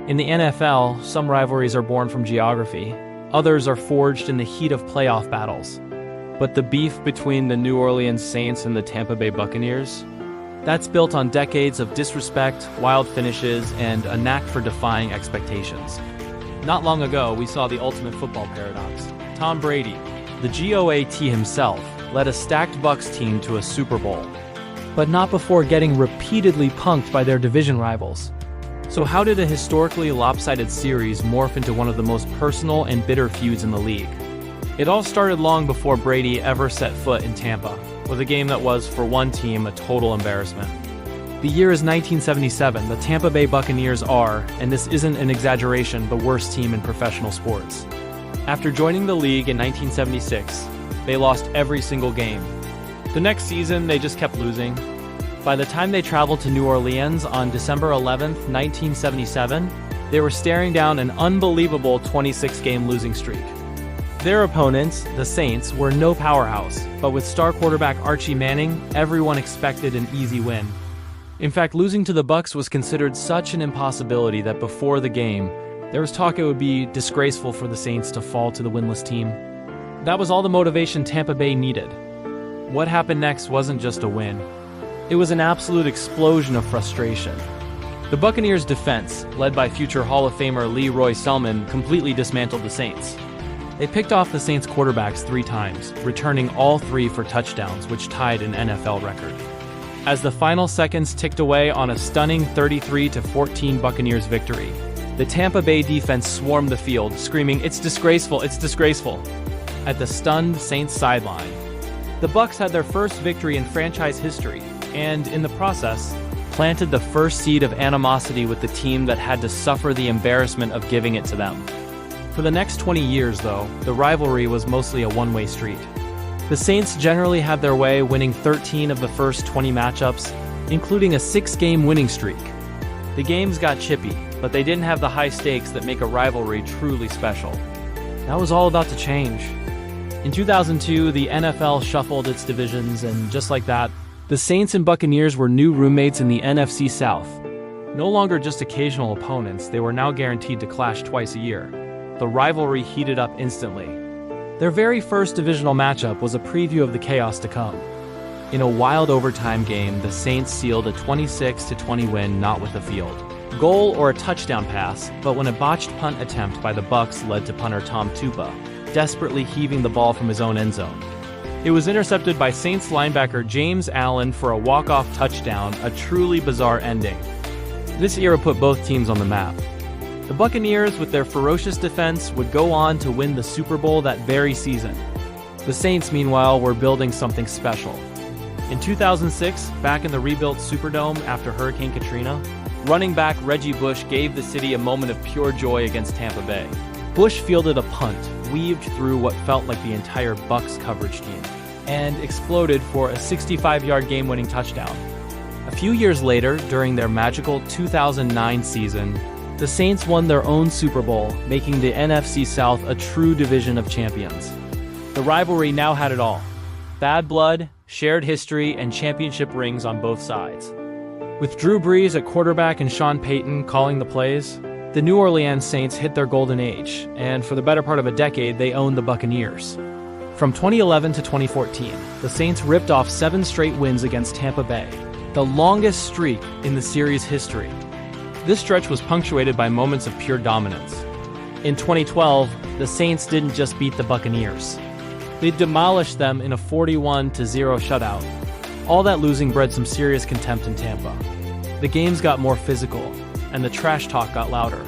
In the NFL, some rivalries are born from geography. Others are forged in the heat of playoff battles. But the beef between the New Orleans Saints and the Tampa Bay Buccaneers? That's built on decades of disrespect, wild finishes, and a knack for defying expectations. Not long ago, we saw the ultimate football paradox. Tom Brady, the GOAT himself, led a stacked Bucs team to a Super Bowl. But not before getting repeatedly punked by their division rivals. So how did a historically lopsided series morph into one of the most personal and bitter feuds in the league? It all started long before Brady ever set foot in Tampa, with a game that was, for one team, a total embarrassment. The year is 1977. The Tampa Bay Buccaneers are, and this isn't an exaggeration, the worst team in professional sports. After joining the league in 1976, they lost every single game. The next season, they just kept losing. By the time they traveled to New Orleans on December 11, 1977, they were staring down an unbelievable 26-game losing streak. Their opponents, the Saints, were no powerhouse, but with star quarterback Archie Manning, everyone expected an easy win. In fact, losing to the Bucs was considered such an impossibility that before the game, there was talk it would be disgraceful for the Saints to fall to the winless team. That was all the motivation Tampa Bay needed. What happened next wasn't just a win. It was an absolute explosion of frustration. The Buccaneers' defense, led by future Hall of Famer Leroy Selmon, completely dismantled the Saints. They picked off the Saints' quarterbacks 3 times, returning all 3 for touchdowns, which tied an NFL record. As the final seconds ticked away on a stunning 33-14 Buccaneers victory, the Tampa Bay defense swarmed the field, screaming, "It's disgraceful, it's disgraceful," at the stunned Saints sideline. The Bucs had their first victory in franchise history, and, in the process, planted the first seed of animosity with the team that had to suffer the embarrassment of giving it to them. For the next 20 years, though, the rivalry was mostly a one-way street. The Saints generally had their way, winning 13 of the first 20 matchups, including a 6-game winning streak. The games got chippy, but they didn't have the high stakes that make a rivalry truly special. That was all about to change. In 2002, the NFL shuffled its divisions, and just like that, the Saints and Buccaneers were new roommates in the NFC South. No longer just occasional opponents, they were now guaranteed to clash twice a year. The rivalry heated up instantly. Their very first divisional matchup was a preview of the chaos to come. In a wild overtime game, the Saints sealed a 26-20 win, not with a field goal or a touchdown pass, but when a botched punt attempt by the Bucs led to punter Tom Tupa, desperately heaving the ball from his own end zone. It was intercepted by Saints linebacker James Allen for a walk-off touchdown, a truly bizarre ending. This era put both teams on the map. The Buccaneers, with their ferocious defense, would go on to win the Super Bowl that very season. The Saints, meanwhile, were building something special. In 2006, back in the rebuilt Superdome after Hurricane Katrina, running back Reggie Bush gave the city a moment of pure joy against Tampa Bay. Bush fielded a punt, weaved through what felt like the entire Bucs coverage team, and exploded for a 65-yard game-winning touchdown. A few years later, during their magical 2009 season, the Saints won their own Super Bowl, making the NFC South a true division of champions. The rivalry now had it all: bad blood, shared history, and championship rings on both sides. With Drew Brees at quarterback and Sean Payton calling the plays, the New Orleans Saints hit their golden age, and for the better part of a decade, they owned the Buccaneers. From 2011 to 2014, the Saints ripped off 7 straight wins against Tampa Bay, the longest streak in the series' history. This stretch was punctuated by moments of pure dominance. In 2012, the Saints didn't just beat the Buccaneers. They demolished them in a 41-0 shutout. All that losing bred some serious contempt in Tampa. The games got more physical, and the trash talk got louder.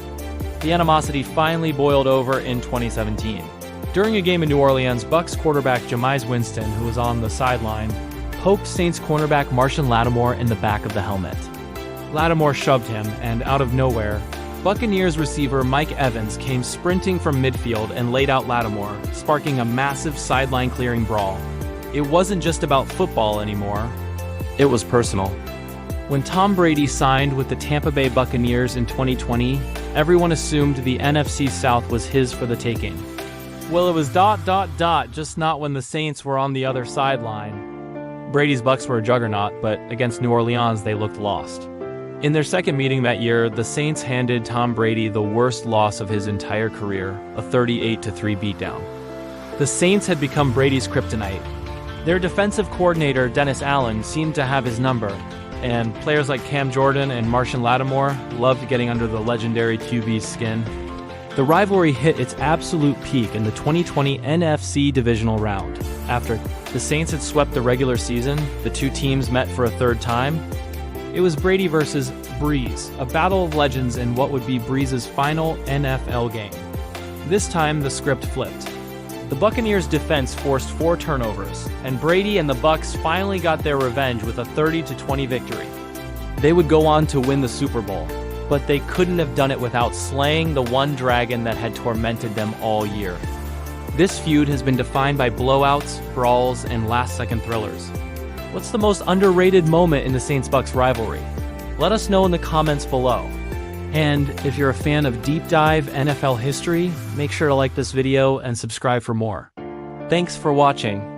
The animosity finally boiled over in 2017. During a game in New Orleans, Bucs quarterback Jameis Winston, who was on the sideline, poked Saints cornerback Marshon Lattimore in the back of the helmet. Lattimore shoved him, and out of nowhere, Buccaneers receiver Mike Evans came sprinting from midfield and laid out Lattimore, sparking a massive sideline-clearing brawl. It wasn't just about football anymore. It was personal. When Tom Brady signed with the Tampa Bay Buccaneers in 2020, everyone assumed the NFC South was his for the taking. Well, it was ... just not when the Saints were on the other sideline. Brady's Bucs were a juggernaut, but against New Orleans they looked lost. In their second meeting that year, the Saints handed Tom Brady the worst loss of his entire career, a 38-3 beatdown. The Saints had become Brady's kryptonite. Their defensive coordinator, Dennis Allen, seemed to have his number, and players like Cam Jordan and Marshon Lattimore loved getting under the legendary QB's skin. The rivalry hit its absolute peak in the 2020 NFC divisional round. After the Saints had swept the regular season, the two teams met for a third time. It was Brady versus Brees, a battle of legends in what would be Brees' final NFL game. This time, the script flipped. The Buccaneers' defense forced 4 turnovers, and Brady and the Bucs finally got their revenge with a 30-20 victory. They would go on to win the Super Bowl, but they couldn't have done it without slaying the one dragon that had tormented them all year. This feud has been defined by blowouts, brawls, and last-second thrillers. What's the most underrated moment in the Saints-Bucs rivalry? Let us know in the comments below. And if you're a fan of deep dive NFL history, make sure to like this video and subscribe for more. Thanks for watching.